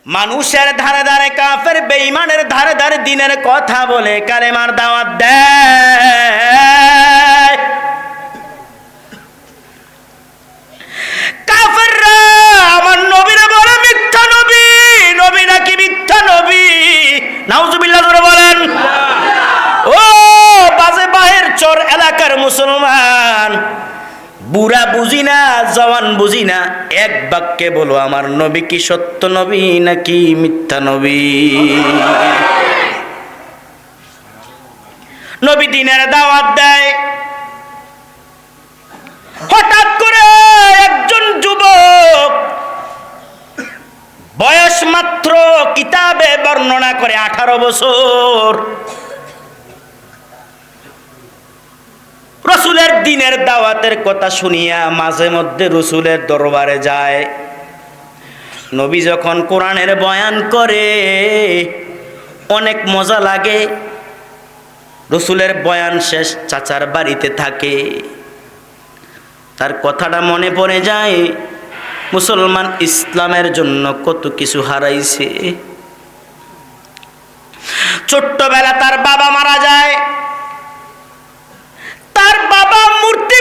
মানুষের ধারে ধারে কাফের বেঈমানের ধারে ধারে দিনের কথা বলে কালেমার দাওয়াত দেয়। কাফেররা আমার নবীরে বলে মিথ্যা নবী, নবী নাকি মিথ্যা নবী। নাউজুবিল্লাহ জোরে বলেন। ও বাজে বাহের চর এলাকার মুসলমান, বুড়া বুঝি না জওয়ান বুঝি না, এক বাক্যে বলো আমার নবী কি সত্য নবী নাকি মিথ্যা নবী? নবী দিনের দাওয়াত দেয়, হঠাৎ করে একজন যুবক বয়স মাত্র কিতাবে বর্ণনা করে 18 বছর, রসুলের দিনের দাওয়াতের কথা শুনিয়া মাঝে মধ্যে রসুলের দরবারে যায়। নবী যখন কোরআনের বয়ান করে অনেক মজা লাগে। রসুলের বয়ান শেষ, চাচার বাড়িতে থাকে, তার কথাটা মনে পড়ে যায়। মুসলমান ইসলামের জন্য কত কিছু হারাইছে। ছোট্টবেলা তার বাবা মারা যায়। তার বাবা মূর্তি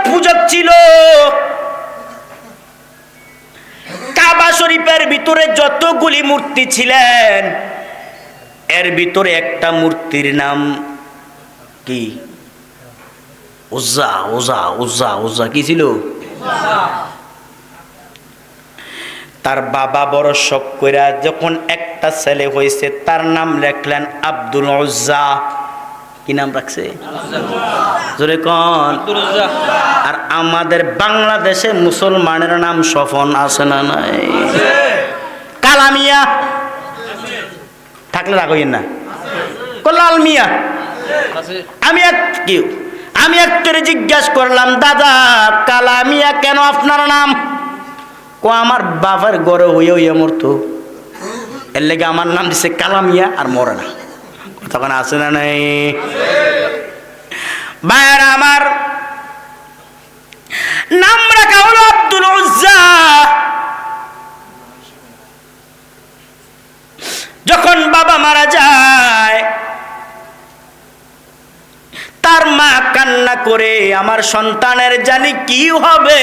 পূজক ছিল। কাবা শরীফের ভিতরে যতগুলি মূর্তি ছিলেন, এর ভিতরে একটা মূর্তির নাম কি? উজ্জা। উজ্জা উজ্জা উজ্জা কি ছিল? তার বাবা বড় শখ কইরা যখন একটা ছেলে হয়েছে তার নাম লিখলেন আব্দুল উজ্জা। কি নাম রাখছে? জোরে কোন? আর আমাদের বাংলাদেশে মুসলমানের নাম স্বপন আছে না নাই? কালামিয়া থাকলে রাখেন না, লাল মিয়া। আমি একটু জিজ্ঞাসা করলাম, দাদা কালামিয়া কেন আপনার নাম? আমার বাবার গড়ে হইয়া হইয়া মরতো, এর লেগে আমার নাম দিছে কালামিয়া, আর মরে না। তখন আছে না নাই? ভাইয়েরা আমার, নাম রাখা হলো আব্দুল উজ্জা। যখন বাবা মারা যায়, তার মা কান্না করে, আমার সন্তানের জানি কি হবে,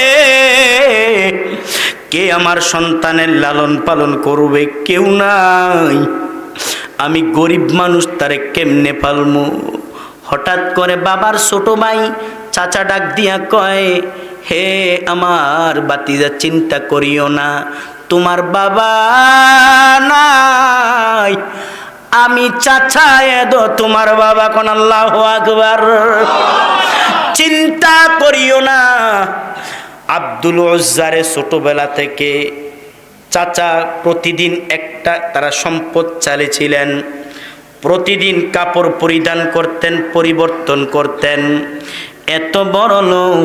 কে আমার সন্তানের লালন পালন করবে? কেউ নাই, আমি গরিব মানুষ, তারে কেমনে পালমু? হঠাৎ করে বাবার ছোট ভাই চাচা ডাক দিয়া কয়, হে আমার বাতিজা, চিন্তা করিও না, তোমার বাবা নাই, আমি চাচা এদো তোমার বাবা। কোন আল্লাহু আকবার। চিন্তা করিও না। আব্দুল উজ্জারে ছোটবেলা থেকে চাচা প্রতিদিন একটা, তারা সম্পদ চালিয়েছিলেন, প্রতিদিন কাপড় পরিধান করতেন, পরিবর্তন করতেন। এত বড় লোক,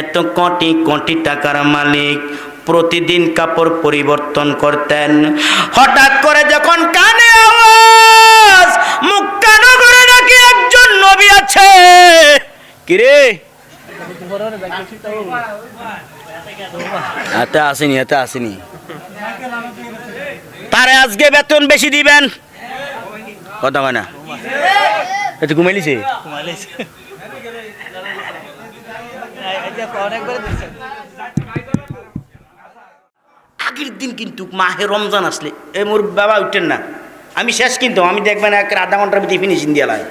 এত কোটি কোটি টাকার মালিক, প্রতিদিন কাপড় পরিবর্তন করতেন। হঠাৎ করে যখন কানে আওয়াজ, মুখ কানো করে নাকি একজন নবী আছে। কিরে এতে আসেনি, তারে আজকে বেতন বেশি দিবেন। কথা হয় না, একটু ঘুমাইলিছে। আগের দিন কিন্তু মাহে রমজান আসলে এ মোর বাবা উঠেন না, আমি শেষ, কিন্তু আমি দেখবেন এক আধা ঘন্টার ভিতরে ফিনিশিং দিয়ে লাগে।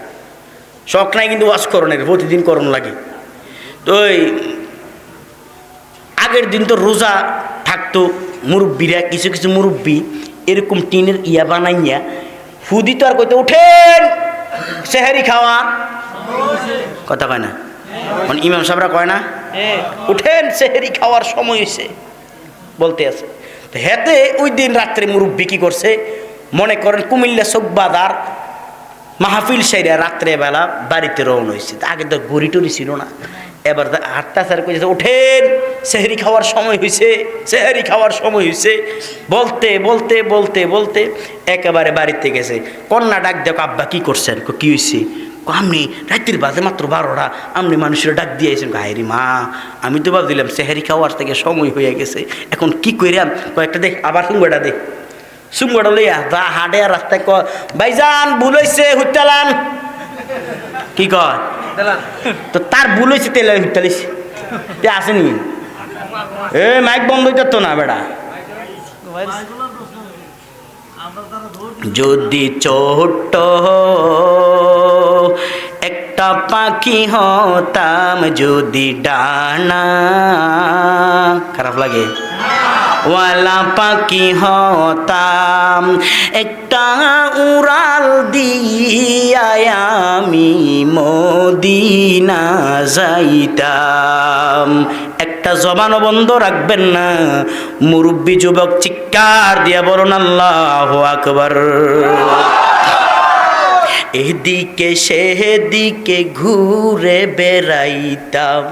শখ নাই কিন্তু ওয়াশ করণের, প্রতিদিন করণ লাগে। তো আগের দিন তো রোজা থাকতো, মুরব্বীরা, কিছু কিছু মুরব্বী এরকম টিনের ইয়া বানাইয়া হুদি তো আর কইতে, উঠেন সেহেরি খাওয়া। কথা কয় না, মানে ইমাম সাহেবরা কয় না, উঠেন সেহেরি খাওয়ার সময় হয়েছে বলতে আছে। হেতে ওই দিন রাত্রে মুরব্বী কি করছে, মনে করেন কুমিল্লা চকবাজার মাহফিল সাইরা রাত্রেবেলা বাড়িতে রওনা হয়েছে। আগে তো গড়ি টড়ি ছিল না, এবার হাট্টাচার করেছে, ওঠেন সেহরি খাওয়ার সময় হয়েছে, সেহরি খাওয়ার সময় হয়েছে বলতে বলতে বলতে বলতে একেবারে বাড়িতে গেছে। কন্যা ডাক দেখো, আব্বা কি করছেন? কি হয়েছে? আপনি রাত্রির বাজে মাত্র 12টা, আপনি মানুষের ডাক দিয়েছেন। হায়রি মা, আমি তো ভাবছিলাম সেহরি খাওয়ার থেকে সময় হয়ে গেছে, এখন কি কইরাম? কয়েকটা দেখ, আবার হুঙ্গাটা দেখ। সুঙ্গটা লইয়া যা হাঁটে আর রাস্তায় ক ভাইজান ভুল হইছে হুত্তালান কি কয় তো তার ভুল হয়েছে তেলে হুত্তালিস তে আসেনি এ মাইক বন্ধ হইতে তো না বেড়া যদি ছোট্ট একটা পাখি হতাম যদি ডানা খারাপ লাগে ওয়ালা পাখি হতাম একটা উড়াল দিয়া আমি মদিনা যাইতাম একটা জবানও বন্ধ রাখবেন না মুরব্বী যুবক চিৎকার দিয়া বলুন আল্লাহু আকবার এদিকে সেদিকে ঘুরে বেড়াইতাম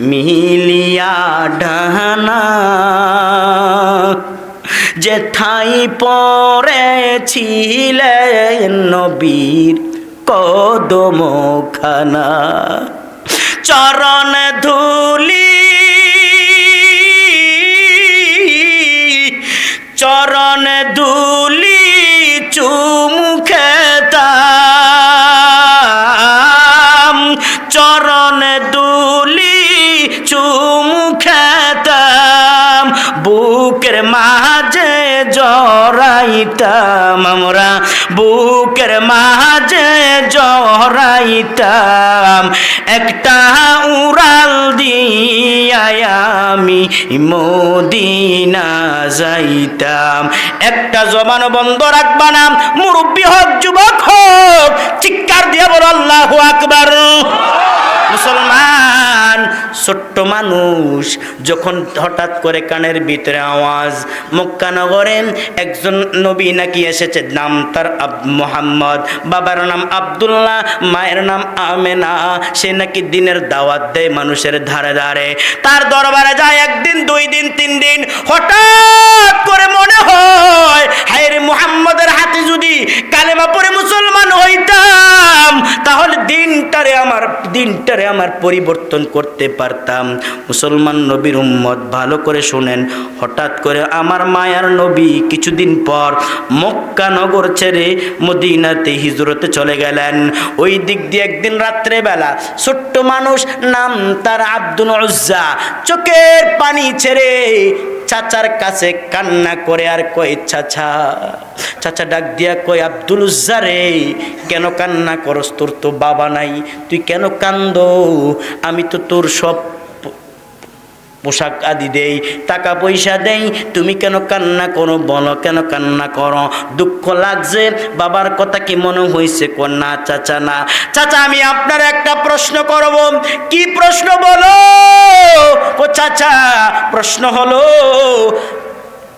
মিলিয়া ডানা যেথাই পড়েছিলেন নবীর কদমখানা চরণ ধুলি চরণ ধুলি চুমু খেতাম চরণ দুলি চুমু খেতাম বুকের মাঝে জড়াইতাম আমরা বুকের মাঝে জড়াইতাম একটা উড়াল দিয়া আমি মদিনা যাইতাম একটা জবান বন্ধ রাখবা না মুরব্বী হোক যুবক হোক চিৎকার দিয়ে বলো আল্লাহু আকবার মুসলমান ছোট্ট মানুষ যখন হঠাৎ করে কানের ভিতরে আওয়াজ মক্কা নগরে একজন নবী নাকি এসেছে নাম তার মুহাম্মদ বাবার নাম আব্দুল্লাহ মায়ের নাম আমেনা সে নাকি দিনের দাওয়াত দেয় মানুষের ধারে ধারে তার দরবারে যায় একদিন দুই দিন তিন দিন হঠাৎ করে মনে হয় হায় রে মুহাম্মদের হাতে যদি কালেমা পড়ে মুসলমান হইতাম তাহলে দিনটারে আমার পরিবর্তন করতে পারতাম মুসলমান নবীর উম্মত ভালো করে শুনেন হঠাৎ করে আমার মায়ার নবী কিছুদিন পর মক্কা নগর ছেড়ে মদিনাতে হিজরতে চলে গেলেন ওই দিক দিয়ে একদিন রাত্রে বেলা ছোট্ট মানুষ নাম তার আব্দুল উজ্জা চোখের পানি ছেড়ে চাচার কাছে কান্না করে আর কয় চাচা ডাক দিয়া কয় আব্দুল উজ্জা রে কেন কান্না করস তোর তো বাবা নাই তুই কেন কান্দো আমি তো তোর সব পোশাক আদি দেই টাকা পয়সা দেই তুমি কেন কান্না করো বলো কেন কান্না করো দুঃখ লাগছে বাবার কথা কি মনে হয়েছে না চাচা না চাচা আমি আপনার একটা প্রশ্ন করব কি প্রশ্ন বলো ও চাচা প্রশ্ন হলো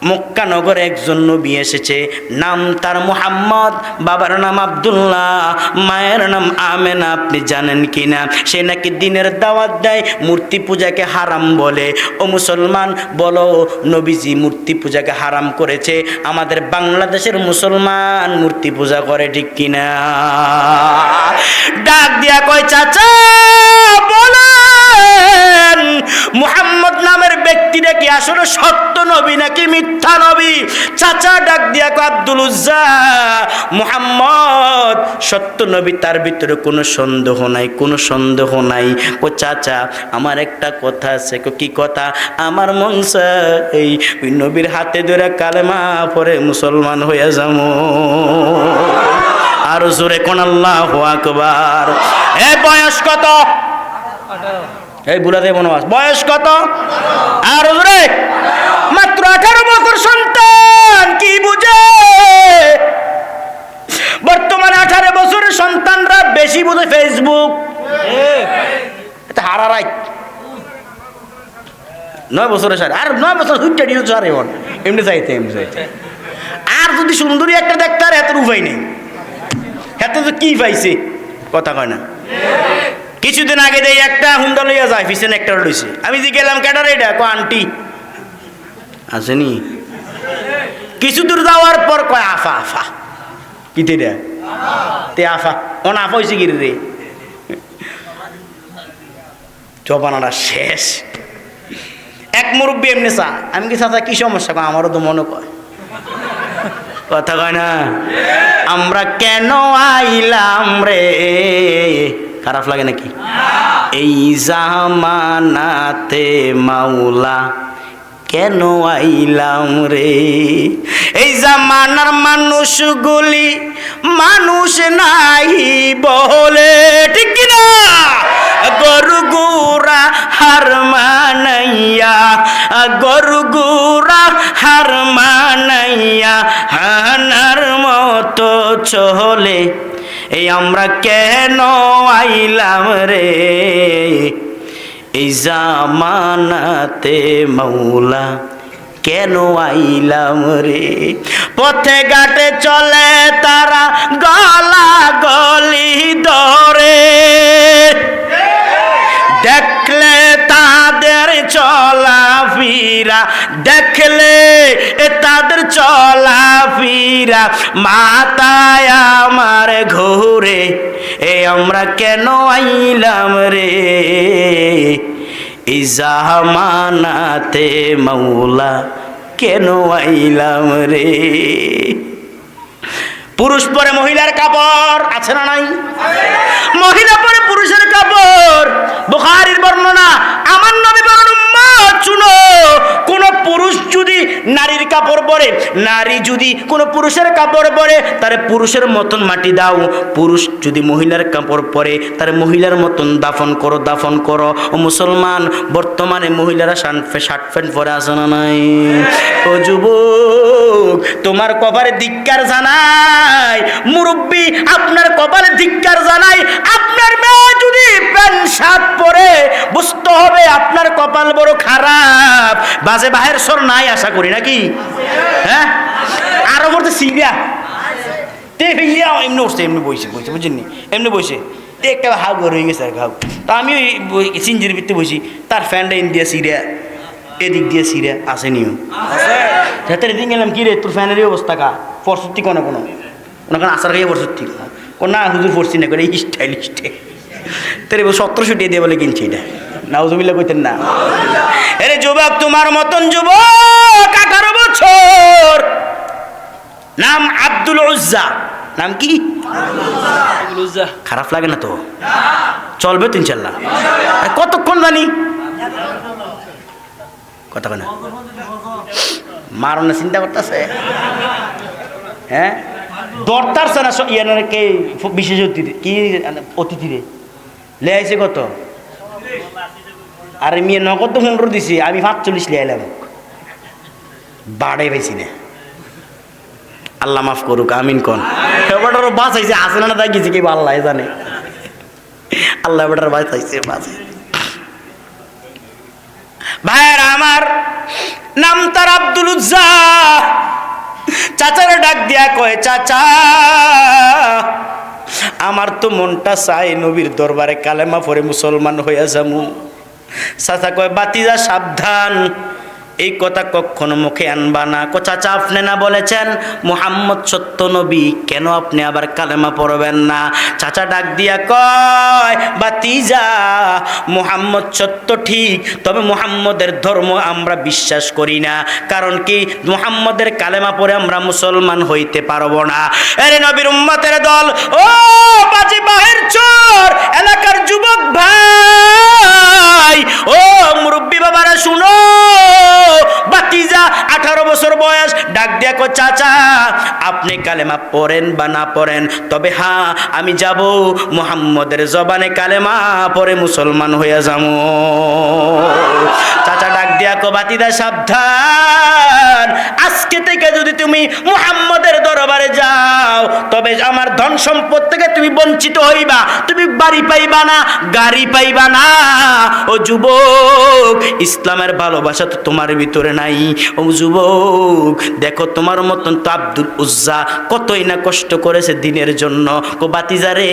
মক্কা নগরে একজন নবী এসেছে নাম তার মুহাম্মদ বাবার নাম আব্দুল্লাহ মায়ের নাম আমেনা আপনি জানেন কিনা সে নাকি দিনের দাওয়াত দেয় মূর্তি পূজাকে হারাম বলে ও মুসলমান বলো নবীজি মূর্তি পূজাকে হারাম করেছে আমাদের বাংলাদেশের মুসলমান মূর্তি পূজা করে ঠিক কিনা ডাক দিয়া কয় চাচা বলেন মুহাম্মদ নামের ব্যক্তিটা কি আসলে সত্য নবী নাকি মিথ্যা নবী চাচা ডাক দিয়া কয় আব্দুল উজ্জা মুহাম্মদ সত্য নবী তার ভিতরে কোনো সন্দেহ নাই ও চাচা আমার একটা কথা আছে কি কথা আমার মন চাই ওই নবীর হাতে ধরে কালেমা পড়ে মুসলমান হয়ে যাবো আর জোরে কোন আল্লাহু আকবার এ বয়স কত এই বুলাতে বনবাস বয়স কত আর জোরে মাত্র 18 বছর সন্তান কি বুঝে বর্তমানে 18 বছরের সন্তানরা বেশি বুঝে ফেসবুক এটা হারারাই 9 বছরের সাথে আর 9 বছর হুইটা দিও চারে ওর এমনি চাইতে আর যদি সুন্দরী একটা দেখতে আর এত উপায় নেই এত তো কি পাইছে কথা কয় না কিছুদিন আগে দেই একটা হুন্ডা লইয়া যায় পিছনে একটা লইছে আমি যে গেলাম ক্যাটার এটা কো আন্টি আসেনি কিছু দূর যাওয়ার পর কয় আফা কি তে আফা অন আফা হয়েছে কি রে জবানাটা শেষ এক মুরব্বী এমনি চা আমি কি চাচা কি সমস্যা আমারও তো মনে কয় কথা কয় না? আমরা কেন আইলাম রে, খারাপ লাগে নাকি? এই জামানাতে মাওলা কেন আইলাম রে, এই জামানার মানুষগুলি মানুষ নাই বলে, ঠিক কিনা? গরু গুরা হার মানাইয়া, গরু গুরা হার মানাইয়া হানার মতো চলে, এই আমরা কেন আইলাম রে, এই জামানাতে মাওলা কেন আইলাম রে। পথে ঘাটে চলে তারা গলা গলি ধরে, দেখলে তাদের চলা ফিরা, দেখলে তাদের চলা ফিরা মাথায় আমার ঘুরে, এ আমরা কেন আইলাম রে, এই জামানাতে মাওলা কেন আইলাম রে। পুরুষ পরে মহিলার কাপড় আছে না নাই? মহিলা পরে পুরুষের কাপড়। বুখারীর বর্ণনা, আমার নবী বলেন উম্মত শুনো, কোন পুরুষ যদি নারীর কাপড় পরে, নারী যদি কোন পুরুষের কাপড় পরে তারে পুরুষের মতন মাটি দাও, পুরুষ যদি মহিলার কাপড় পরে তারে মহিলার মতন দাফন করো, দাফন করো। ও মুসলমান, বর্তমানে মহিলারা শার্ট প্যান্ট পরে আছে না নাই? ও যুবক, তোমার কপালে ধিক্কার জানাই, মুরব্বী আপনার কপালে ধিক্কার জানাই। আপনার মেয়ে যদি প্যান্ট শার্ট পরে বুঝতে হবে আপনার কপাল বড় খারাপ। বাজে বাহের সর নাই আশা করি নাকি? হ্যাঁ, আরো বলতে সিরিয়া তে হইয়া এমনি উঠছে, এমনি বইছে বইছে বুঝছেন, এমনি বইছে একটা হাউ ঘর হয়ে গেছে আর ঘাউ। তো আমি ওই সিঞ্জির ভিত্তি বসি, তার ফ্যানটা ইন দিয়ে সিরিয়া, এদিক দিয়ে সিরিয়া আসেনিও যাতে এদিন গেলাম কি রে তোর ফ্যানেরই অবস্থা কা ফরসত্তি কোনো কোনো কোনো আসার খাইয়ে ফরসত্তি কোন না হুজুর ফরসি না করে স্টাইল স্টাইল তোর 1700 দিয়ে বলে কিনছি এটা, নাউজুবিল্লাহ কইতেন না? আরে যুবক, তোমার মতন যুবক 18 বছর, নাম আব্দুল উজ্জা, নাম কি? আব্দুল উজ্জা। খারাপ লাগে না তো? চলবে তো ইনশাআল্লাহ। কতক্ষণ জানি কথা কেনা মারণ চিন্তা করতেছে, হ্যাঁ দরতারছে না ইয়ানকে বিশেষ অতিথি কি অতিথিরে লে আইছে কত? আরে মেয়ে নগদ তো 15 দিছি, আমি 45 লিয়ে এলাম, বাড়াই পাইছি না। আল্লাহ মাফ করুক, আমিন কোন। এবারও বাঁচাইছে, আসে না তাই গেছে কি আল্লাহ জানে, আল্লাহ এবার বাঁচাইছে বাঁচাই। ভাইয়েরা আমার, নাম তার আব্দুল উজ্জা। চাচারে ডাক দিয়া কয়, চাচা আমার তো মনটা চাই নবীর দরবারে কালেমা পড়ে মুসলমান হইয়া যামু। চাচা কয়, বাতিজা সাবধান, এই কথা কখনো মুখে আনবা না। চাচা আপনি না বলেছেন মুহাম্মদ সত্য নবী, কেন আপনি আবার কালেমা পড়বেন না? চাচা ডাক দিয়া কয়, বাতিজা মুহাম্মদ সত্য ঠিক, তবে মুহাম্মদের ধর্ম আমরা বিশ্বাস করি না। কারণ কি? মুহাম্মদের কালেমা পড়ে আমরা মুসলমান হইতে পারবো না। আরে নবীর উম্মতের দল, ও বাজি বাহের চোর এলাকার যুবক ভাই, ও মুরব্বী বাবারা শুনো, বাতিজা 18 বছর বয়স ডাক দিয়া কো, চাচা আপনি কালেমা পড়েন বা না পড়েন, তবে হ্যাঁ আমি যাব মুহাম্মদের জবানে কালেমা পড়ে মুসলমান হইয়া যাবো। চাচা ডাক দিয়া কো, বাতিজা সাবধান, আজকে থেকে যদি তুমি মুহাম্মদের দরবারে যাও তবে আমার ধন সম্পদ থেকে তুমি বঞ্চিত হইবা, তুমি বাড়ি পাইবা না, গাড়ি পাইবা না। ও যুবক, ইসলামের ভালোবাসা তো তোমার ভিতরে নাই। ও যুবক, দেখো তোমার মতন তো আব্দুল উজ্জা কতই না কষ্ট করেছে দিনের জন্য। কো বাতিজারে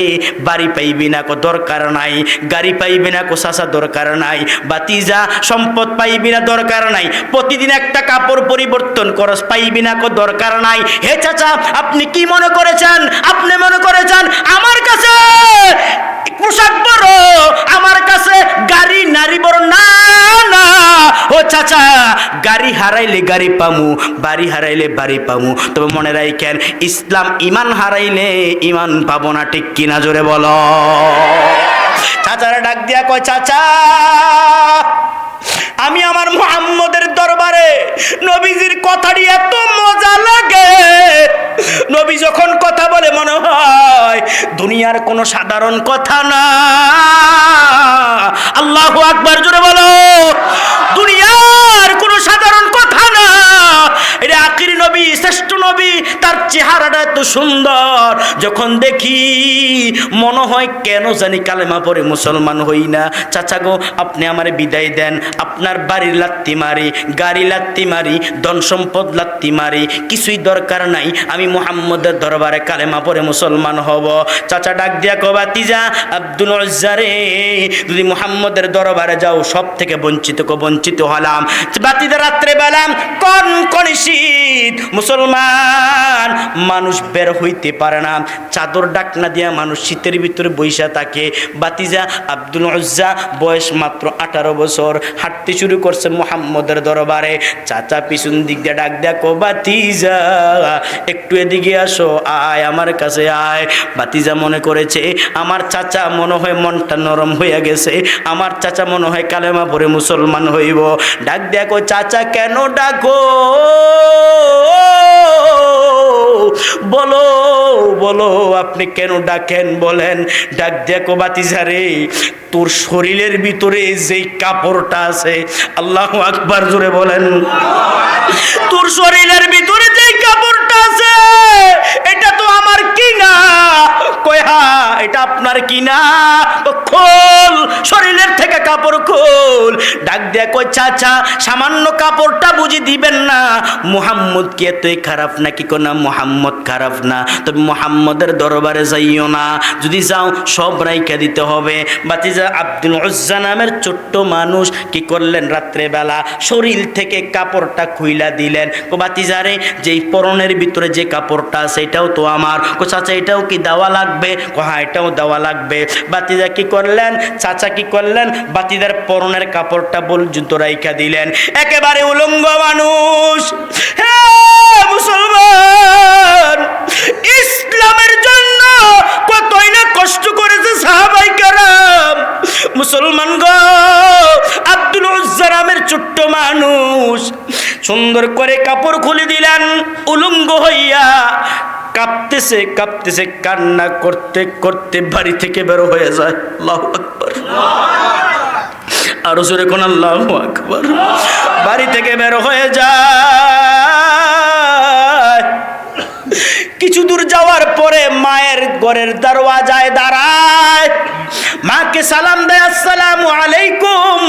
বাড়ি পাইবি না, কো দরকার নাই, গাড়ি পাইবি না, কো চাচা দরকার নাই, বাতিজা সম্পদ পাইবি না, দরকার নাই, প্রতিদিন একটা কাপড় পরিবর্তন করস পাইবি না, কো দরকার নাই। হে চাচা, আপনি কি মনে করেছেন? আপনি মনে করেছেন আমার কাছে পোশাক বড়, আমার কাছে গাড়ি নারী বড় না। না ও চাচা, গাড়ি হারাইলে গাড়ি পামু, বাড়ি হারাইলে বাড়ি পামু, তবে মনে রাখেন ইসলাম ইমান হারাইলে ইমান পাবো না। ঠিক কিনা জোরে বলো। চাচারা ডাক দিয়া কয়, চাচা আমি আমার মুহাম্মদের দরবারে নবীজির কথাটি এত মজা লাগে, নবী যখন কথা বলে মনে হয় দুনিয়ার কোনো সাধারণ কথা না। আল্লাহু আকবার জোরে বলো। দুনিয়ার কোনো সাধারণ কথা না, এটা আখিরি নবী, শ্রেষ্ঠ নবী, তার চেহারাটা এত সুন্দর, যখন দেখি মনে হয় কেন জানি কালেমা পড়ে মুসলমান হই না। চাচা গো, আপনি আমারে বিদায় দেন, আপনার বাড়ির লাত্তি মারি, গাড়ি লাত্তি মারি, ধন সম্পদ লাত্তি মারি, কিছুই দরকার নাই, আমি মুহাম্মদের দরবারে কালেমা পড়ে মুসলমান হব। চাচা ডাক দিয়া কয়, ভাতিজা আব্দুল উজ্জা রে, যদি মুহাম্মদের দরবারে যাও সব থেকে বঞ্চিত হলাম। বাতিদা রাত্রে বেলাম কনকনে শীত, মুসলমান মানুষ বের হইতে পারে না, চাদর ডাকনা দিয়া মানুষ শীতের ভিতরে বৈশা থাকে। বাতিজা আব্দুল উজ্জা বয়স মাত্র 18 বছর, হাঁটতে শুরু করছে মুহাম্মদের দরবারে। চাচা পিছন দিক দিয়ে ডাক দেয়া কো, বাতিজা একটু এদিকে আসো, আয় আমার কাছে আয়। বাতিজা মনে করেছে আমার চাচা মনে হয় মনটা নরম হইয়া গেছে, আমার চাচা মনে হয় কালেমা পড়ে মুসলমান হইব। ডাক দেয়া কো, চাচা কেন ডাকো, বলো বলো আপনি কেন ডাকেন বলেন। ডাক দেখো, বাতিজা রে, তোর শরীরের ভিতরে যেই কাপড়টা আছে, আল্লাহু আকবার জোরে বলেন, তোর শরীরের ভিতরে যেই কাপড়টা আছে এটা তো আমার কিনা। কয় হ্যাঁ, এটা আপনার কিনা। খোল, শরীরের থেকে কাপড় খোল। ডাক দেয়া কয়, চাচা সামান্য কাপড়টা বুঝি দিবেন না? মুহাম্মদ কি এতই খারাপ নাকি? কোন মুহাম্মদ খারাপ না, তবে মুহাম্মদের দরবারে যাইও না, যদি যাও সব রাইখা দিতে হবে। বাতিজা আব্দুল উজ্জা নামের ছোট্ট মানুষ কি করলেন, রাত্রে বেলা শরীর থেকে কাপড়টা খুইলা দিলেন। ও বাতিজারে, যেই পরনের ভিতরে যে কাপড়টা আছে এটাও তো আমার। ও চাচা এটাও কি দেওয়া লাগবে? হ্যাঁ এটাও দেওয়া লাগবে। বাতিজা কি করলেন, চাচা কি করলেন, বাতিজার পরনের কাপড়টা পর্যন্ত রাইখা দিলেন। একেবারে উলঙ্গ মানুষ। হ্যাঁ মুসলমান, ইসলামের জন্য কতই না কষ্ট করেছে সাহাবায়ে কেরাম। মুসলমান গো, আব্দুল উজ্জা নামের ছোট্ট মানুষ সুন্দর করে কাপড় খুলে দিলেন, উলঙ্গ হইয়া কাঁপতেছে কাঁপতেছে, কান্না করতে করতে বাড়ি থেকে বের হয়ে যায়। আল্লাহু আকবার, আরো জোরে কোন আল্লাহু আকবার। বাড়ি থেকে বের হয়ে যায়। কিছু দূর যাওয়ার পরে মায়ের ঘরের দরওয়াজায় দাঁড়ায়, মাকে সালাম দেয়, আসসালামু আলাইকুম।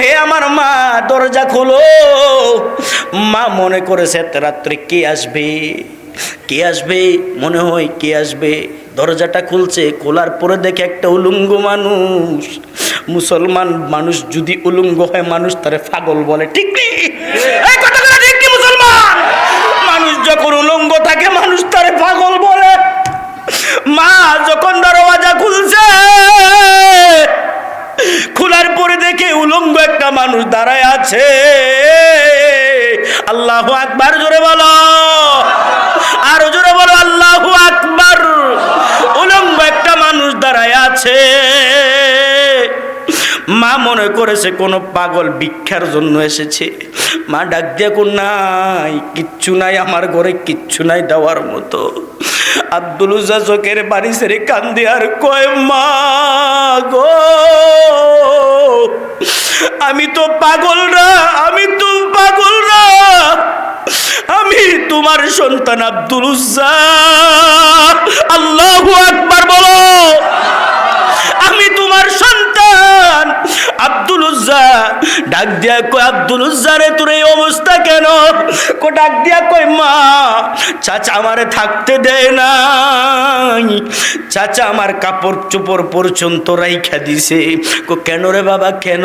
হে আমার মা, দরজা খোলো। মা মনে করেছে এত রাত্রে কে আসবে, কে আসবে, মনে হয় কে আসবে। দরজাটা খুলছে, খোলার পরে দেখে একটা উলঙ্গ মানুষ। মুসলমান মানুষ যদি উলঙ্গ হয় মানুষ তারে পাগল বলে, ঠিক নেই? এই কথাটা ঠিক কি মুসলমান? মানুষ যখন উলঙ্গ থাকে মানুষ তারে পাগল বলে। মা যখন দরওয়াজা খুলছে, খোলার পরে দেখে উলঙ্গ একটা মানুষ দাঁড়ায় আছে। আল্লাহু আকবার জোরে বলো, আরো জোরে বলো আল্লাহু আকবার। উলঙ্গ একটা মানুষ দাঁড়ায় আছে। মা মনে করেছে কোনো পাগল ভিক্ষার জন্য এসেছে। মা ডাক দিয়ে কোন, নাই কিচ্ছু নাই আমার ঘরে, কিচ্ছু নাই দেওয়ার মতো। আব্দুল উজ্জা চোখের বাড়ি ছেড়ে কান্দে আর কয়, মা গো, আমি তো পাগল না, আমি তো পাগল না, আমি তোমার সন্তান আব্দুল উজ্জা। আল্লাহু আকবার বলো, আমি তোমার সন্তান আব্দুল উজ্জা। ডাক দিয়া কই, আব্দুল উজ্জা রে তোর এই অবস্থা কেন? কো ডাক দিয়া কই, মা চাচা আমারে থাকতে দেয় না, চাচা আমার কাপড় চোপড় পর্যন্ত রাইখা দিছে। কো কেন রে বাবা কেন?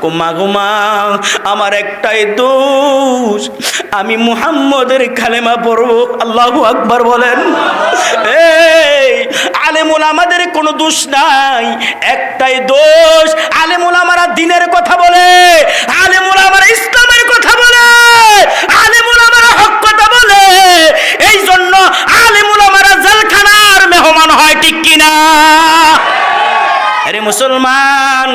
কো মা গো মা, আমার একটাই দোষ, আমি মুহাম্মদের কালেমা পড়বো। আল্লাহু আকবার বলেন। এই আলেম ওলামাদের কোনো দোষ নাই, একটাই দোষ, আলেম ওলামারা দ্বীনের কথা বলে, আলেম ওলামারা ইসলামের কথা বলে, আলেম ওলামারা হক কথা বলে, এই জন্য আলেম ওলামারা জেলখানার মেহমান হয়, ঠিক কিনা? আরে মুসলমান,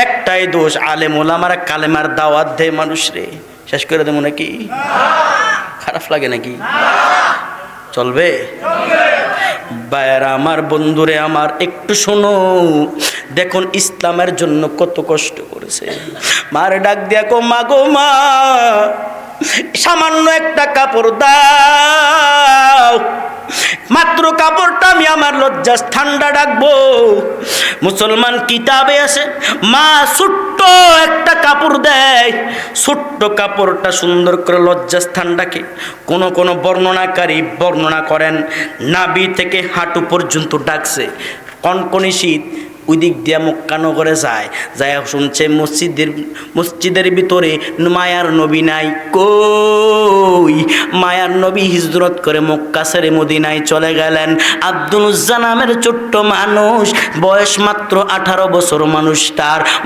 একটাই দোষ, আলেম ওলামারা কালেমার দাওয়াত দেয় মানুষরে, শেষ করে দেবো নাকি? খারাপ লাগে নাকি? চলবে? ভাইয়েরা আমার, বন্ধুরে আমার, একটু শোনো। দেখুন ইসলামের জন্য কত কষ্ট করেছে। মার ডাক দিয়া কো মা গো মা, সামান্য একটা কাপড় দাও, মাত্র কাপড়টা আমি আমার লজ্জাস ঠান্ডা ডাকবো। মুসলমান কিতাবে আছে মা ছোট্ট একটা কাপড় দেয়, ছোট্ট কাপড়টা সুন্দর করে লজ্জাস ঠান্ডাকে কোন বর্ণনাকারী বর্ণনা করেন নাভি থেকে হাঁটু পর্যন্ত ডাকছে। কনকনি শীত, ওই দিক দিয়া মক্কা নগরে যায়, শুনছে মসজিদের ভিতরে মায়ার নবী নাই। কই মায়ার নবী হিজরত করে মক্কা ছেড়ে মদিনায় চলে গেলেন। আব্দুল উজ্জা নামের ছোট্ট মানুষ, বয়স মাত্র 18 বছর।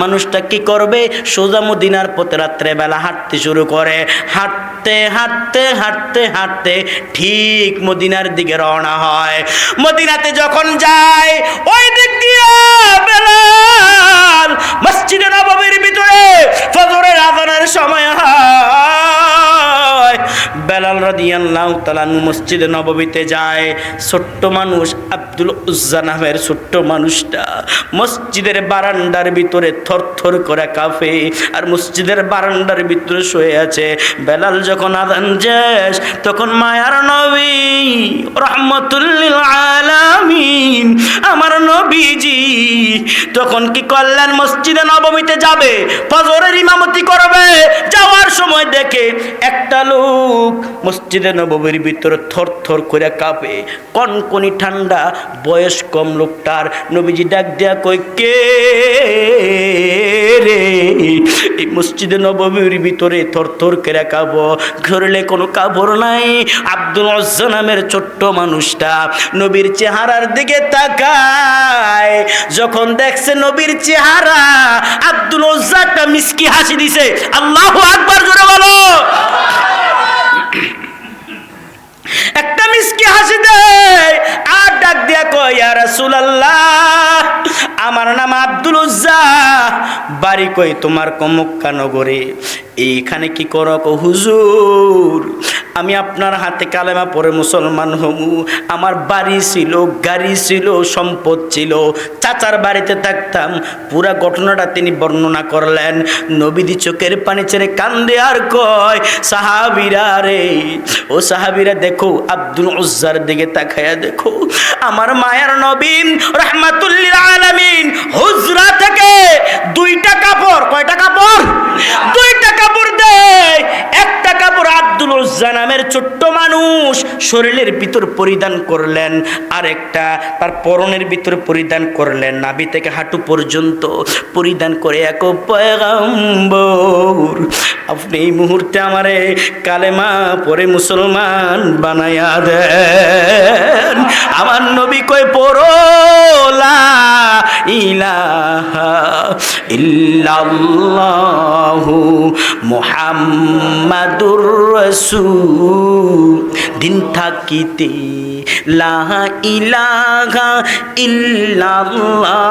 মানুষটা কি করবে? সোজা মদিনার পথে রাত্রে বেলা হাঁটতে শুরু করে। হাঁটতে হাঁটতে হাঁটতে হাঁটতে ঠিক মদিনার দিকে রওনা হয়। মদিনাতে যখন যায়, ওই দিক দিয়ে বেলাল মসজিদে নববীর ভিতরে ফজরের আযানের সময় হয়। বেলাল রাদিয়াল্লাহু তাআলা মসজিদে নববীতে যায়। ছোট্ট মানুষ আব্দুল উজ্জা নামের ছোট্ট মানুষটা মসজিদের বারান্দার ভিতরে থরথর করে কাঁপে, আর মসজিদের বারান্দার ভিতরে শুয়ে আছে। বেলাল যখন আযান শেষ, তখন মায়ার নবী রাহমাতুল লিল আলামিন আমার নবীজি তখন কি করলেন? মসজিদে নববীতে যাবে, ফজরের ইমামতি করবে। যাওয়ার সময় দেখে একটা লোক মসজিদে নববীর ভিতরে থরথর করে কাঁপে, কনকনি ঠান্ডা, বয়স কম লোকটার। নবীজি ডাক দেয়া কই, কে রে? এই মসজিদে নববীর ভিতরে থরথর করে কাঁপো, ঘরলে কোনো কাপড় নাই। আব্দুল উজ্জা নামের ছোট্ট মানুষটা নবীর চেহারার দিকে তাকায়। যখন দেখছে নবীর চেহারা, আব্দুল উজ্জা একটা মিষ্টি হাসি দিছে। আল্লাহু আকবার, জোরে বলো। একটা মিষ্টি হাসি দেয় আর ডাক দিয়া কয়, ইয়া রাসূলুল্লাহ, আমার নাম আব্দুল উজ্জা, বাড়ি কই তোমার? মক্কা নগরে। এইখানে কি করো? হুজুর, আমি আপনার হাতে কালেমা পড়ে মুসলমান হমু। আমার বাড়ি ছিল, গাড়ি ছিল, সম্পদ ছিল, চাচার বাড়িতে থাকতাম। পুরা ঘটনাটা তিনি বর্ণনা করলেন। নবীজি চোখের পানি ছেড়ে কান্দে আর কয়, সাহাবীরা রে, ও সাহাবীরা, দেখো আব্দুল উজ্জার দিকে তাকায়া দেখো। আমার মায়ার নবী রাহমাতুল লিল আলামিন হুজরা থেকে 2টা কাপড়, কয়টা কাপড়? 2টা কাপড় দেয়। একটা কাপড় আব্দুল উজ্জা নামের ছোট্ট মানুষ শরীরের ভিতর পরিধান করলেন, আর একটা তার পরনের ভিতর পরিধান করলেন, নাভি থেকে হাঁটু পর্যন্ত পরিধান করে। এক পয়গম্বর, আপনি এই মুহূর্তে আমারে কালেমা পড়ে মুসলমান বানায়া দেন। আমার নবী কই, পড়ো লা ইলাহা ইল্লাল্লাহু মুহাম্মাদুর রাসূল। দিন থাকিতে লা ইলাহা ইল্লাল্লাহ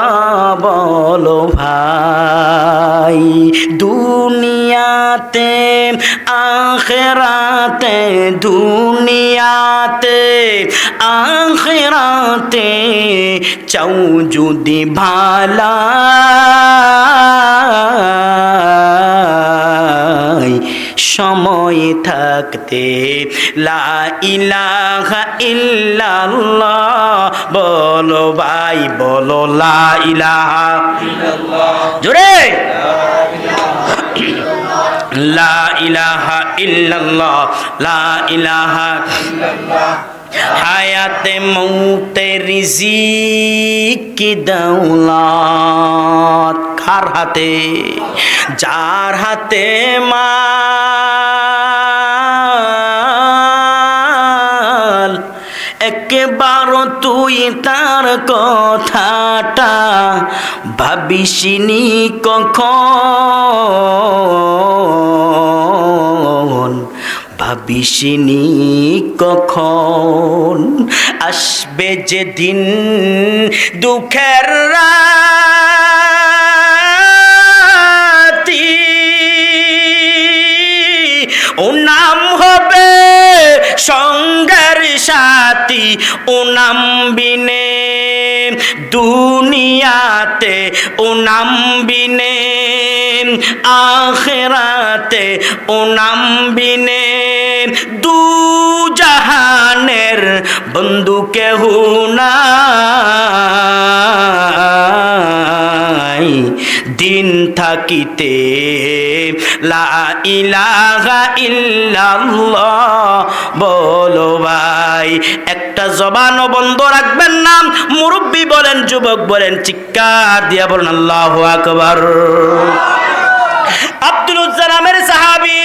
বলো ভাই। দুনিয়াতে আখিরাতে, দুনিয়াতে আখিরাতে চাও যদি ভালা, সময় থাকতে লা ইলাহা ইল্লাল্লাহ বলো ভাই, বলো লা ইলাহা ইল্লাল্লাহ, জোরে লা ইলাহা ইল্লাল্লাহ, লা ইলাহা ইল্লাল্লাহ। হায়াতে মৌতে রিজিক কি দৌলত কার হাতে? যার হাতে মাল। এক একবার তুই তার কথাটা ভাবিসনি কখন, ভাবিসনি কখন আসবে যেদিন দুঃখের রাতি, ও নাম হবে সঙ্গের সাথী, ও নাম বিনে দুনিয়াতে, ও নাম বিনে আখিরাতে, ও নাম বিনে দু জাহানের বন্ধু কেহ নাই। দিন থাকিতে লা ইলাহা ইল্লাল্লাহ বলো ভাই। একটা জবানও বন্ধ রাখবেন না। মুরব্বী বলেন, যুবক বলেন, চিৎকার দিয়া বলেন আল্লাহু আকবার। আব্দুল উজ্জা নামের সাহাবী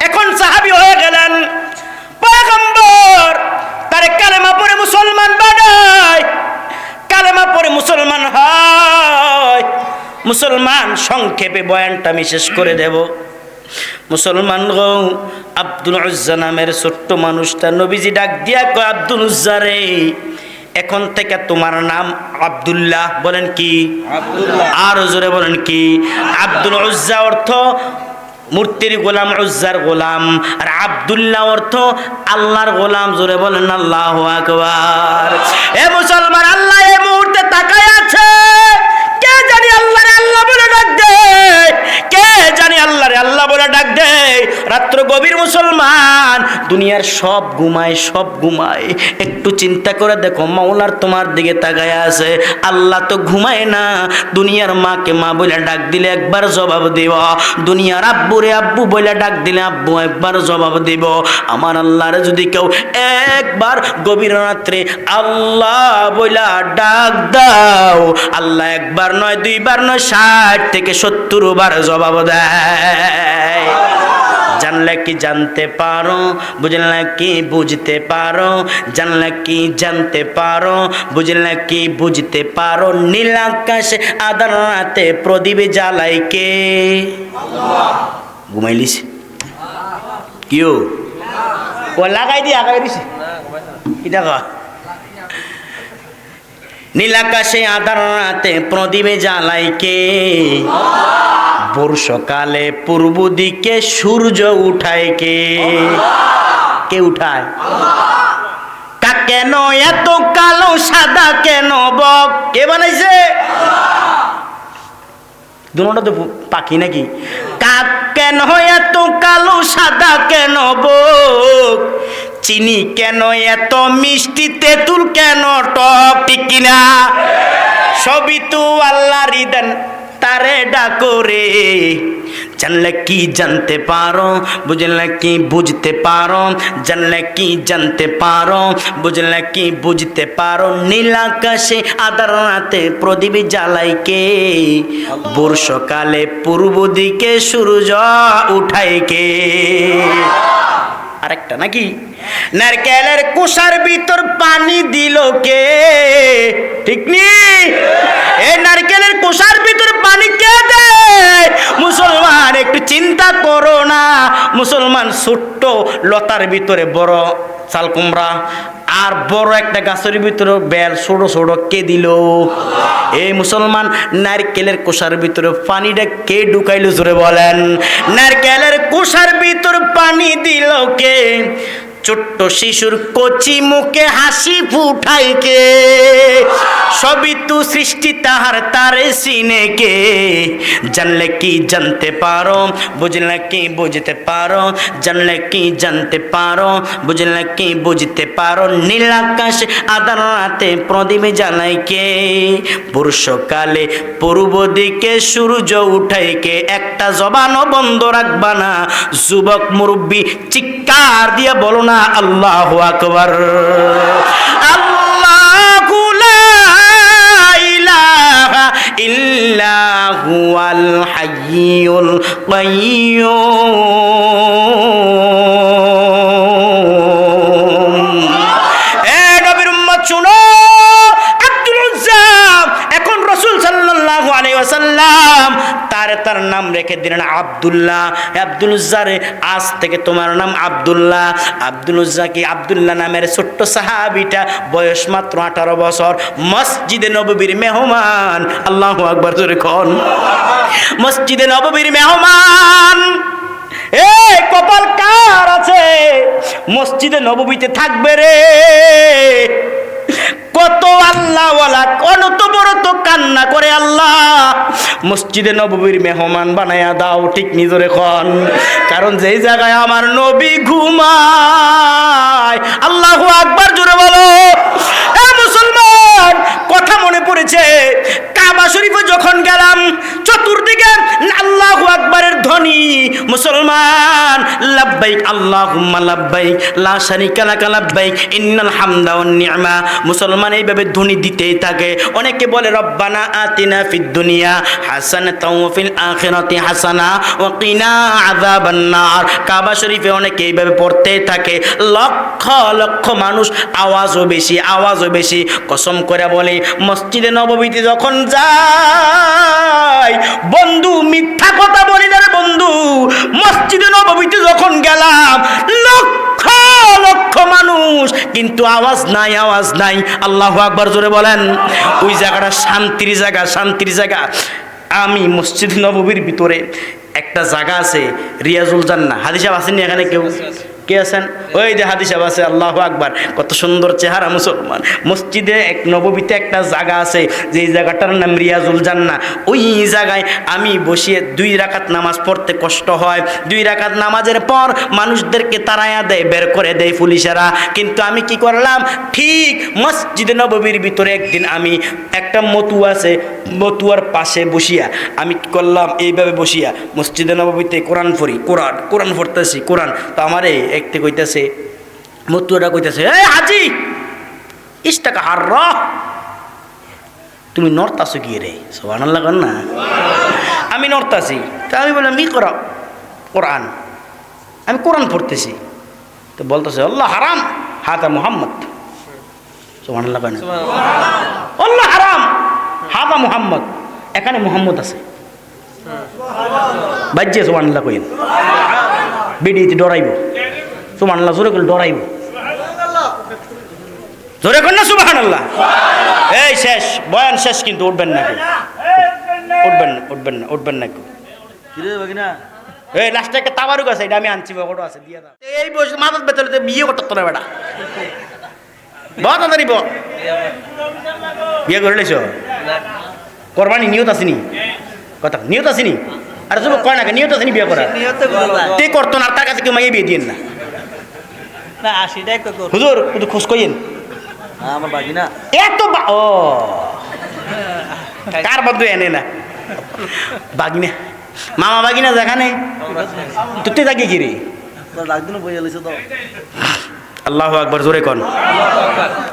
এখন সাহাবী হয়ে গেলেন। পয়গম্বর তারে কালেমা পড়ে মুসলমান বানায়, কালেমা পড়ে মুসলমান হয়। মুসলমান, সংক্ষেপে বয়ানটা আমি শেষ করে দেব। মুসলমান গো, আব্দুল উজ্জা নামের ছোট্ট মানুষটা নবীজি ডাক দিয়া কয়, আব্দুল উজ্জা রে, এখন থেকে তোমার নাম আব্দুল্লাহ। বলেন কি? আব্দুল্লাহ। আর জোরে বলেন কি? আব্দুল উজ্জা অর্থ মূর্তির গোলাম, উজ্জার গোলাম। আর আব্দুল্লাহ অর্থ আল্লাহর গোলাম। জোরে বলেন আল্লাহু আকবার। এ মুসলমান, আল্লাহ এই মুহূর্তে তাকায় আছে। কে জানি আল্লাহরে আল্লাহ বলে ডাক দেয়, কে জানি আল্লাহরে আল্লাহ বলে ডাক দেয়। রাত্র গভীর মুসলমান, দুনিয়ার সব ঘুমায়, সব ঘুমায়। একটু চিন্তা করে দেখো, মাওলার তোমার দিকে তাকায় আছে। আল্লাহ তো ঘুমায় না। দুনিয়ার মাকে মা বলে ডাক দিলে একবার জবাব দিব, দুনিয়ার আব্বুরে আব্বু বলে ডাক দিলে আব্বু একবার জবাব দিব। আমার আল্লাহরে যদি কেউ একবার গভীর রাত্রে আল্লাহ বলে ডাক দাও, আল্লাহ একবার নয়, দুইবার নয়, 60 থেকে 70 বার জবাব দেয়। জানলে কি জানতে পারো, বুঝলে কি বুঝতে পারো, জানলে কি জানতে পারো, বুঝলে কি বুঝতে পারো। নীল আকাশে আধার রাতে প্রদীপ জ্বালাই কে? ঘুমাইলিস কিও ও লাগাই দিয়ে আগাই দিছে এটা কা। নীল আকাশে আধার রাতে প্রদীপ জ্বালাই কে? বর্ষকালে পূর্ব দিকে সূর্য উঠায় কে? কে উঠায়? কেন এত কালো সাদা কেন বক? কে বানাইছে? দুটোটা তো পাখি নাকি? কাক কেন এত কালো সাদা কেন বক? চিনি কেন এত মিষ্টি, তেঁতুল কেন টক? ঠিক কিনা? সবই তো আল্লাহরই দেন, তারে ডাকরে। জানলে কি জানতে পারো, বুঝলে কি বুঝতে পারো, জানলে কি জানতে পারো, বুঝলে কি বুঝতে পারো। নীল আকাশে আধার রাতে প্রদীপ জ্বালাই কে? বর্ষকালে পূর্ব দিকে সূর্য উঠায় কে? আরেকটা নাকি? নারকেলের কুষার ভিতর পানি দিল কে? ঠিক নি? এই নারকেলের কুষার ভিতর পানি কে দেয়? মুসলমান, একটু চিন্তা করো না। মুসলমান, ছোট্ট লতার ভিতরে বড় চাল কুমড়া, আর বড় একটা গাছের ভিতরে বেল ছোট ছোট কে দিল? এই মুসলমান, নারকেলের কোষার ভিতরে পানিটা কে ঢুকাইলো? জোরে বলেন। নারকেলের কোষার ভিতর পানি দিল কে? ছোট্ট শিশুর কচি মুখে হাসি ফুটাই কে? সবই তো সৃষ্টি তাহার, তারে চিনে কে? জানলে কি জানতে পারো, বুঝলে কি বুঝতে পারো, জানলে কি জানতে পারো, বুঝলে কি বুঝতে পারো। নীল আকাশে আধার রাতে প্রদীপ জ্বালাই কে? বর্ষকালে পূর্ব দিকে সূর্য উঠাই কে? একটা জবানও বন্ধ রাখবা না। যুবক মুরব্বী, চিৎকার দিয়ে বলো না আল্লাহু আকবার। আল্লাহু লা ইলাহা ইল্লা হুয়াল হাইয়ুল কাইয়্যুম। এ নবীর উম্মত রেখে দিলেন আব্দুল্লাহ। আব্দুল উজ্জা রে, আজ থেকে তোমার নাম আব্দুল্লাহ। আব্দুল উজ্জা কি আব্দুল্লাহ নামের ছোট্ট সাহাবীটা বয়স মাত্র 18 বছর, মসজিদে নববীর মেহমান। আল্লাহু আকবার জোরে কোন। মসজিদে নববীর মেহমান। এ কপাল কার আছে মসজিদে নববীতে থাকবে রে? কত আল্লাহওয়ালা কত বড় তো কান্না করে, আল্লাহ মসজিদে নববীর মেহমান বানায়া দাও। ঠিক নিজরে খন, কারণ যেই জায়গায় আমার নবী ঘুমায়। আল্লাহু আকবার জোরে বলো। এ মুসলমান, কথা মনে পড়েছে কাবা শরীফে যখন গেলাম, চতুর্দিকে আল্লাহু আকবারের ধ্বনি। মুসলমান, লাব্বাইক আল্লাহুম্মা লাব্বাইক লা শারীকা লাকা লাব্বাইক ইন্নাল হামদা ওয়ান নি'মা। মুসলমান এইভাবে ধ্বনি দিতেই থাকে। অনেকে বলে রব্বানা আতিনা ফিদ দুনিয়া হাসানাতাও ওয়া ফিল আখিরাতি হাসানা ওয়া কিনা আযাবান নার। কাবা শরীফে অনেকে এইভাবে পড়তেই থাকে। লক্ষ লক্ষ মানুষ, আওয়াজও বেশি, আওয়াজও বেশি। কসম করে বলে মসজিদে নববীতে যখন যাই বন্ধু, মিথ্যা কথা বলি না রে বন্ধু, মসজিদে নববীতে যখন গেলাম লক্ষ লক্ষ মানুষ, কিন্তু আওয়াজ নাই, আওয়াজ নাই। আল্লাহু আকবার জোরে বলেন। ওই জায়গাটা শান্তির জায়গা, শান্তির জায়গা। আমি মসজিদ নববীর ভিতরে একটা জায়গা আছে রিয়াজুল জান্নাহ। হাদিস সাহেব আসেননি এখানে কেউ? কে আছেন? ওই যে হাদিস সাহেব আছে। আল্লাহু আকবার, কত সুন্দর চেহারা মুসলমান। মসজিদে এক নববীতে একটা জায়গা আছে, যে জায়গাটার নাম রিয়াজুল জান্নাহ। ওই জায়গায় আমি বসিয়ে 2 রাকাত নামাজ পড়তে কষ্ট হয়। 2 রাকাত নামাজের পর মানুষদেরকে তাড়াইয়া দেয়, বের করে দেয় পুলিশেরা। কিন্তু আমি কি করলাম, ঠিক মসজিদে নববীর ভিতরে একদিন আমি একটা মতু আছে, মতুয়ার পাশে বসিয়া আমি কি করলাম, এইভাবে বসিয়া মসজিদে নববীতে কোরআন পড়ি, কোরআন পড়তেছি, কোরআন। তো আমারে একটি কইতেছে, মতুয়াটা কইতেছে, এই হাজি ইস্তাকা হার, তুমি নড়তাছো কি রে? সুবহানাল্লাহ কর না। আমি নড়তাছি। তা আমি বললাম কি করা? কোরআন, আমি কোরআন পড়তেছি। তো বলতেছে আল্লাহ হারাম হাদা মুহাম্মদ। সুবহানাল্লাহ কর না। আল্লাহ হারাম হাদা মুহাম্মদ। এখানে মুহাম্মদ আছে। বাজ্যে সুবহানাল্লাহ কইন। বিডিতে ডরাইব। সুবহানাল্লাহ জোরে করে ডরাইব। জোরে কর না সুবহানাল্লাহ। এই শেষ বয়ান শেষ, কিন্তু উঠবেন না, উঠবেন না, উঠবেন না, উঠবেন না। এই লাস্টে একটা তাবারুক আছে, এটা আমি আনছি, ওটা আছে দিয়ে দাও। এই বসে মাথার ভেতরে বিয়ে করতে তোরা বেটা বহুত তাড়াতাড়ি বিয়ে করে লেছো। কোরবানি নিয়ত আসেনি, কথা নিয়ত আসেনি। আর যুবক কয় না নিয়ত আসেনি বিয়ে করার, তে করতো না। তার কাছে কেউ মাইয়ে বিয়ে দিয়েন না। হুজুর কিন্তু খোঁজ কইেন আমার বাগিনা এত ও কার বন্ধু এনে না বাগিনা, মামা বাগিনা যেখানে তুই থাকি কি রে? আল্লাহু আকবার জোরে কন।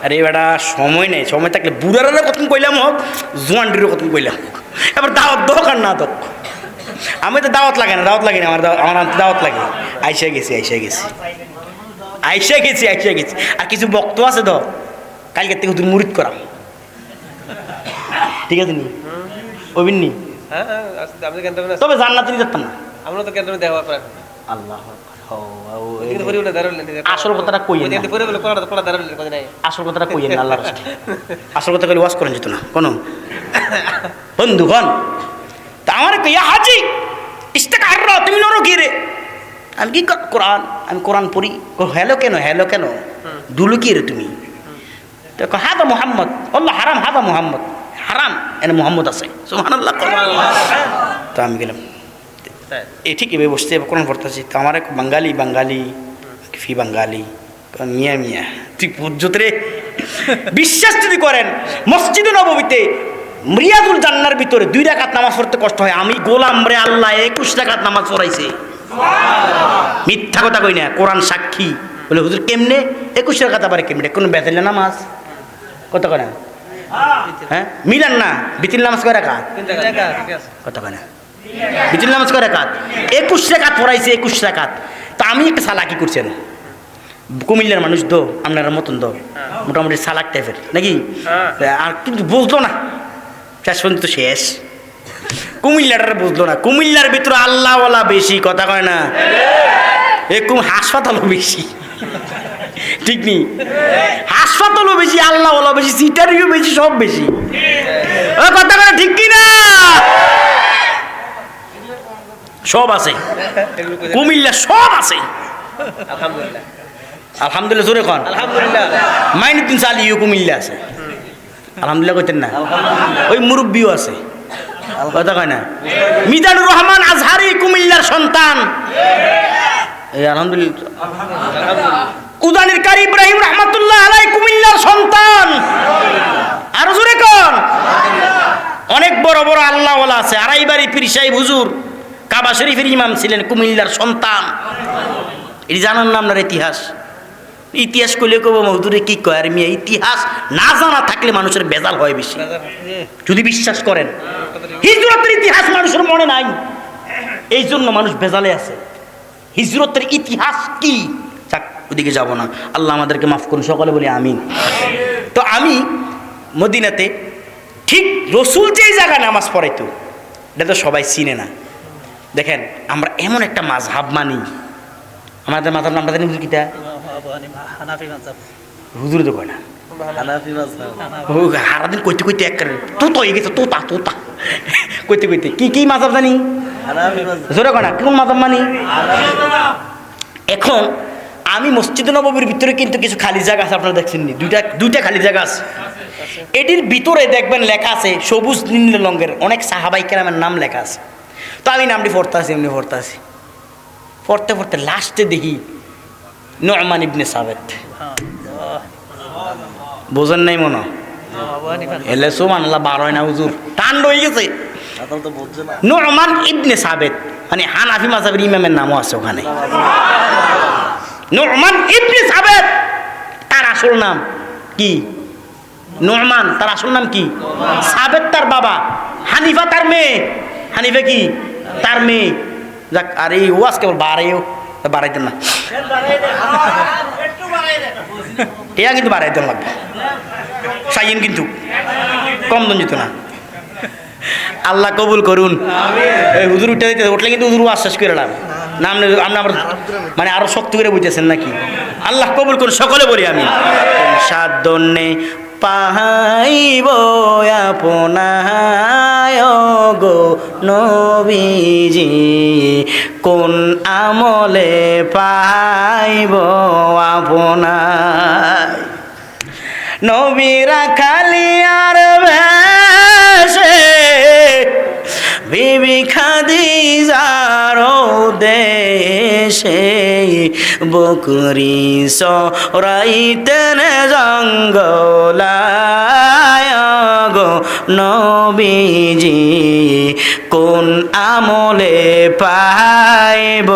আরে বেটা সময় নেই, সময় থাকলে বুড়ারা কত কইলাম হোক, জোয়ানটিরও কত কইলাম হোক। এবার দাওয়াত দোক আর না দোক, আমি তো দাওয়াত লাগে না, দাওয়াত লাগে না, আমার দাওয়াত লাগে। আইসা গেছি, আইসা গেছি, আইসা গেছি, আইসা গেছি। আর কিছু বক্তব্য আছে তো, কালকে থেকে তুই মুরিদ করা, ঠিক আছে নি? অভিন্নি তবে জান্নাত তুমি যেতাম না। আমরা তো কেন দেওয়া করে আল্লাহ। আসল কথাটা কই, আসল কথাটা কই আল্লাহ, আসল কথা কইলে ওয়াজ করেন যেত না কোনো বন্ধুগণ। তা আমার ইয়া হাজি ইস্তেক আর তুমি নরো কি রে? আমি কি কোরআন, আমি কোরআন পড়ি। হ্যালো কেন, হ্যালো কেন, দুলু কি রে তুমি? দেখো হাদা মুহাম্মদ, আল্লাহ হারাম হাদা মুহাম্মদ, হারাম এনে মুহাম্মদ আছে। সুবহানাল্লাহ। তো আমি গেলাম, এই ঠিক এভাবে বসতে কোরআন পড়তেছি। তো আমার এক বাঙালি ফি বাঙালি মিয়া মিয়া তুই পুজোত রে। বিশ্বাস যদি করেন মসজিদে নববীতে রিয়াজুল জান্নার ভিতরে 2 রাকাত নামাজ পড়তে কষ্ট হয়। আমি গোলাম রে, আল্লাহ 21 রাকাত নামাজ পড়াইছে। মিথ্যা কথা কই না, কোরআন সাক্ষী। বলে হুজুর কেমনে 21 রাকাত, আবার কেমনে? কোন বেতলে নামাজ কত করে? হ্যাঁ মিলান না, বিতিল নামাজ কয় রাকাত? কত করে বিতিল নামাজ কয় রাকাত? 21 রাকাত পড়াইছে, 21 রাকাত। তা আমি একটা সালাকি করছেন, কুমিল্লার মানুষ তো আপনার মতন তো মোটামুটি সালাক টাইপের নাকি, আর কিন্তু বুঝলো না, শেষ পর্যন্ত শেষ। কুমিল্লাটার বুঝলো না, কুমিল্লার ভিতরে আল্লাহওয়ালা বেশি, কথা কয় না, এরকম হাসপাতালও বেশি, ঠিক নেই? হাসপাতালও বেশি, আল্লাহওয়ালা বেশি, সিটারিও বেশি, সব বেশি, কথা কয় ঠিক কি না? সব আছে কুমিল্লা, সব আছে আলহামদুলিল্লাহ। আলহামদুলিল্লাহ। জোরে কন আলহামদুলিল্লাহ। মাইনুদ্দিন চালিও কুমিল্লা আছে, আলহামদুলিল্লাহ কইতেন না? ওই মুরব্বিও আছে, কথা কয় না? মিজানুর রহমান আজহারি কুমিল্লার সন্তান, এই আলহামদুলিল্লাহ। উদানির কারি ইব্রাহিম রহমাতুল্লাহ আলাই কুমিল্লার সন্তান, আরো জোরে কন। অনেক বড় বড় আল্লাহওয়ালা আছে, আড়াইবাড়ি পীর সাহেব হুজুর কাবা শরীফের ইমাম ছিলেন, কুমিল্লার সন্তান। এটি জানার না আপনার ইতিহাস? ইতিহাস করলে কব হুজুরে কি কয়, আর মিয়া ইতিহাস না জানা থাকলে মানুষের বেজাল হয় বেশি, যদি বিশ্বাস করেন। হিজরতের ইতিহাস মানুষের মনে নাই, এই জন্য মানুষ বেজালে আছে। হিজরতের ইতিহাস কি? যাক, ওদিকে যাব না, আল্লাহ আমাদেরকে মাফ করুন, সকলে বলি আমিন। তো আমি মদিনাতে ঠিক রসুল যেই জায়গায় নামাজ পড়াইতো, এটা তো সবাই চিনে না। দেখেন, আমরা এমন একটা মাযহাব মানি, আমাদের মাথার নামটা জানি হুজুর কিতা? হানাফি মাযহাব। হুজুর তো কয় না, হানাফি মাযহাব। হারাদিন কইতে কইতে এক করে তো হয়ে গেছে, তোতা তোতা কইতে কইতে কি কি মাযহাব জানি? হানাফি মাযহাব। জোরে কয় না, কোন মাযহাব মানি? এখন আমি মসজিদে নববীর ভিতরে কিন্তু কিছু খালি জায়গা আছে, আপনারা দেখছেন নি? দুইটা খালি জায়গা আছে। এটির ভিতরে দেখবেন লেখা আছে সবুজ নীল রঙের অনেক সাহাবাই কেরামের নাম লেখা আছে। তো আমি নামটি পড়তে আছি, এমনি পড়তে আছি, পড়তে পড়তে লাস্টে দেখি নু'মান ইবনে সাবেত। বোঝেন নাই মনে এলে সুবহানাল্লাহ, 12 না হুজুর, টান হয়ে গেছে। তো বুঝছে না। নু'মান ইবনে সাবেত মানে হানাফি মাযহাবের ইমামের নামও আছে ওখানে। নু'মান ইবনে সাবেত, তার আসল নাম কি? নু'মান, তার আসল নাম কি? সাবেত তার বাবা, হানিফা তার মেয়ে। হানিফা কি? তার মেয়ে। যাক, আর এই ওয়াজ কেবল বাড়াইতেন না, এটা কিন্তু বাড়াইতে লাগবে, সাইন কিন্তু কম দন যেত না। আল্লাহ কবুল করুন। এই হুজুর উঠলে কিন্তু হুজুর ওয়াজ শেষ করে নাম আপনি আবার মানে আরো শক্ত করে বুঝতেছেন নাকি? আল্লাহ কবুল করুন, সকলে বলি আমি। সাধনে পাহাইব আপনায় গো নবীজি, কোন আমলে পাইব আপনায়। নবীরা খালিয়ার বেশে বিবি খাদিজার দেশে বকরি সরাইতেন জঙ্গলায় গো নবীজি, কোন আমলে পাইব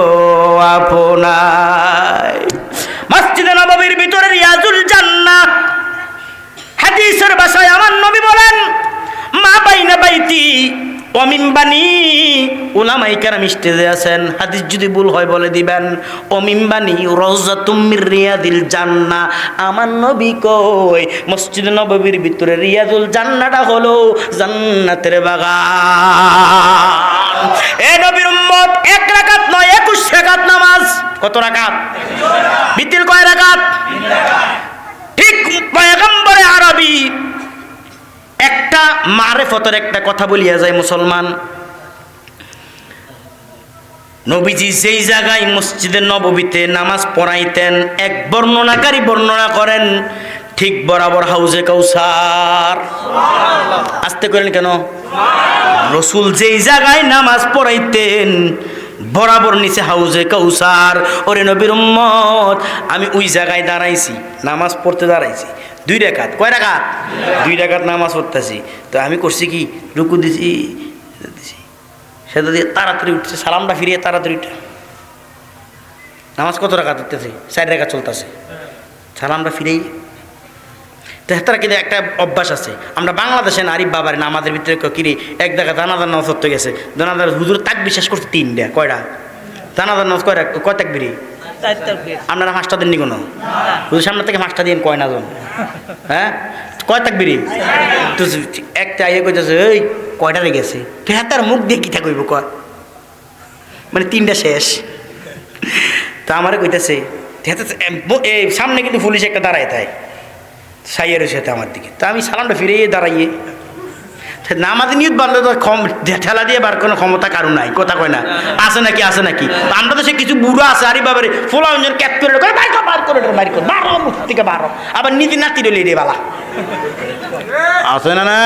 আপনায়। মসজিদে নববীর ভিতরে রিয়াজুল জান্নাহ হাদিসের ভাষায় আমার নবী বলেন, মা বাইনা বাইতি ওয়া মিম্বানি। উলামায়ে কেরাম স্টেজে আছেন, হাদিস যদি ভুল হয় বলে দিবেন। ও মিম্বানি রাউযাতুম মির রিয়াদিল জান্নাহ, আমার নবী কই মসজিদে নববীর ভিতরে রিয়াদুল জান্নাহটা হলো জান্নাতের বাগান। এ নবীর উম্মত, 1 রাকাত নয় 21 রাকাত নামাজ। কত রাকাত? বিতিল কয় রাকাত? ঠিক পয়গম্বরে আরবি একটা মারেফতের একটা কথা বলিয়া যায় মুসলমান। নবীজি যেই জায়গায় মসজিদে নববীতে নামাজ পড়াইতেন, এক বর্ণনাকারী বর্ণনা করেন ঠিক বরাবর হাউজে কাউসার। আস্তে করেন কেন? রসুল যেই জায়গায় নামাজ পড়াইতেন বরাবর নিচে হাউজে কাউসার। ওরে নবীর উম্মত, আমি ওই জায়গায় দাঁড়াইছি, নামাজ পড়তে দাঁড়াইছি 2 রাকাত। কয় রাকাত? 2 রাকাত নামাজ পড়তেছি। তো আমি করছি কি, রুকু দিছি, সেটা দিয়ে তাড়াতাড়ি উঠছে, সালামটা ফিরিয়ে তাড়াতাড়ি উঠে নামাজ কত রাকাত উঠতেছে? 4 রাকাত চলতেছে, সালামটা ফিরেই। তো তারা কিন্তু একটা অভ্যাস আছে, আমরা বাংলাদেশে আরিফ বাবার নামাজের ভিতরে কিরে এক জায়গা দানাদার নামাজ পড়তে গেছে, দানাদার হুজুর তাক বিশ্বাস করছে 3টা। কয়টা দানাদার নামাজ? কয় তাকবিরি? আপনারা 5টা দেননি কোনো? হুজুর সামনে থেকে 5টা দিন কয় না জন? হ্যাঁ, কয় তাকবিরি? তো একটা ইয়ে কইতেছে, এই কয়টারে গেছে তো হ্যাঁ তার মুখ দিয়ে কিতা কইব কয় মানে 3টা শেষ তা আমারে কইতেছে এই সামনে কিন্তু পুলিশ একটা দাঁড়ায় তাই সাইয়ারের সাথে আমার দিকে তা আমি সালামটা ফিরে দাঁড়াইয়ে নামাজ নিয়ত বাড়লে তো ঠেলা দিয়ে বার কোনো ক্ষমতা কারণ নাই কথা কয় না আছে নাকি আমরা তো সে কিছু বুড়ো আছে আরে বাবারে ফোলা অঞ্জন ক্যাপ করে বার করে বারো মুখ থেকে বারো আবার নীতি নাতি রইলে রে বালা আছে না না